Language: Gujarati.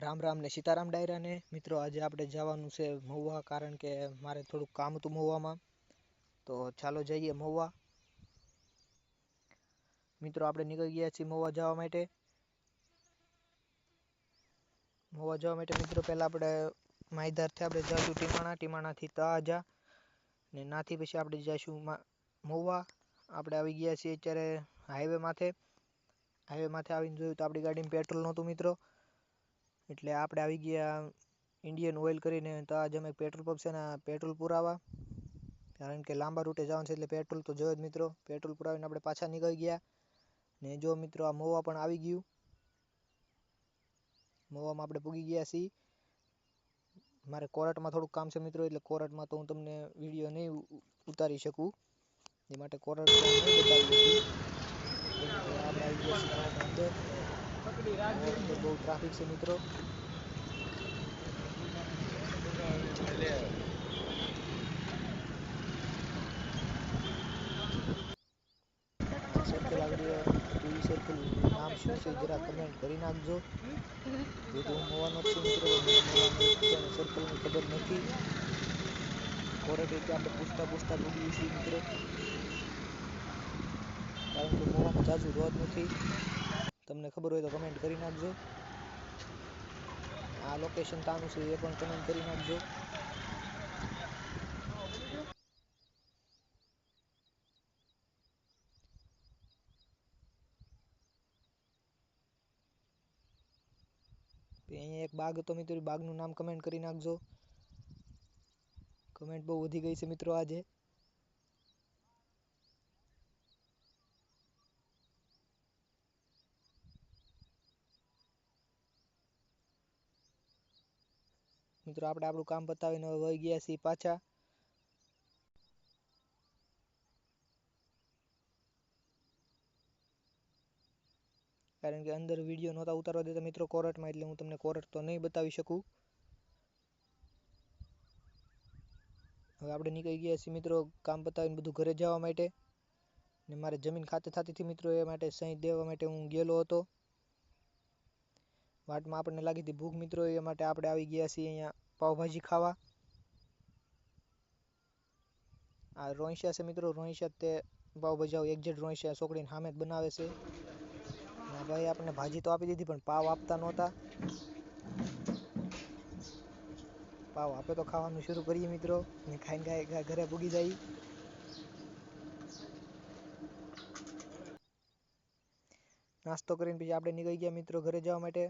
રામ રામ ને સીતારામ ડાયરા ને મિત્રો, આજે આપણે જવાનું છે મહુવા, કારણ કે મારે થોડુંક કામ હતું મહુવામાં, તો ચાલો જઈએ મહુવા. મિત્રો આપણે નીકળી ગયા છીએ મહુવા જવા માટે. મિત્રો પહેલા આપણે માયધારથી આપણે જઈશું ટીમાણાથી તળાજા, ને નાથી પછી આપણે જઈશું મહુવા. આપણે આવી ગયા છીએ અત્યારે હાઈવે માથે આવીને જોયું તો આપણી ગાડીમાં પેટ્રોલ નહોતું મિત્રો, એટલે આપણે આવી ગયા ઇન્ડિયન ઓઇલ કરીને. તો આજે અમે પેટ્રોલ પંપ છે ને પેટ્રોલ પુરાવા, કારણ કે લાંબા રૂટે જવાનું છે એટલે પેટ્રોલ તો જોઈએ જ મિત્રો. પેટ્રોલ પુરાવીને આપણે પાછા નીકળી ગયા. ને જો મિત્રો, આ મહુવા પણ આવી ગયું. મહુવામાં આપણે પૂગી ગયા છીએ. મારે કોર્ટમાં થોડુંક કામ છે મિત્રો, એટલે કોર્ટમાં તો હું તમને વિડીયો નહીં ઉતારી શકું, એ માટે કોર્ટ નહીં બતાવી શકું. આપણે આવી ગયા છીએ અંદર બહુ ટ્રાફિક છે મિત્રો. સર્કલ આગળ ટીવી સર્કલ નામ શું છે જરા કમેન્ટ કરી નાખજો. જેથી હું મહુવાનો જ છું મિત્રો, સર્કલની ખબર નથી. કોર્ટ રીતે આપણે પૂછતા પૂગીએ છીએ મિત્રો, કારણ કે મહુવામાં જાજુ રોડ નથી. તમને ખબર હોય તો કમેન્ટ કરી નાખજો. આ લોકેશન તાનું છે એ પણ કમેન્ટ કરી નાખજો. અહીંયા એક બાગ હતો મિત્રો, બાગનું નામ કમેન્ટ કરી નાખજો. કમેન્ટ બહુ વધી ગઈ છે મિત્રો આજે. મિત્રો આપણે આપણું કામ પતાવીને હવે વહી ગયા છીએ પાછા. કારણ કે અંદર વિડીયો નહોતા ઉતારવા દેતા મિત્રો કોર્ટમાં, એટલે હું તમને કોર્ટ તો નહીં બતાવી શકું. હવે આપણે નીકળી ગયા છીએ મિત્રો કામ પતાવીને બધું ઘરે જવા માટે. ને મારે જમીન ખાતે થતી મિત્રો, એ માટે સહી દેવા માટે હું ગયેલો હતો. વાટમાં આપણને લાગી હતી ભૂખ મિત્રો, એ માટે આપણે આવી ગયા છીએ અહીંયા પાવભાજી ખાવા. આ રોહિશા છે મિત્રો, રોહિશા તે પાવભાજી એક્ઝેક્ટ રોહિશા છોકરીને સામે જ બનાવે છે. ભાઈ આપણને ભાજી તો આપી દીધી, પણ પાવ આપતા નહોતા. પાવ આપે તો ખાવાનું શરૂ કરીએ મિત્રો, ને ખાઈને ઘરે પૂગી જાય. નાસ્તો કરીને પછી આપણે નીકળી ગયા મિત્રો ઘરે જવા માટે.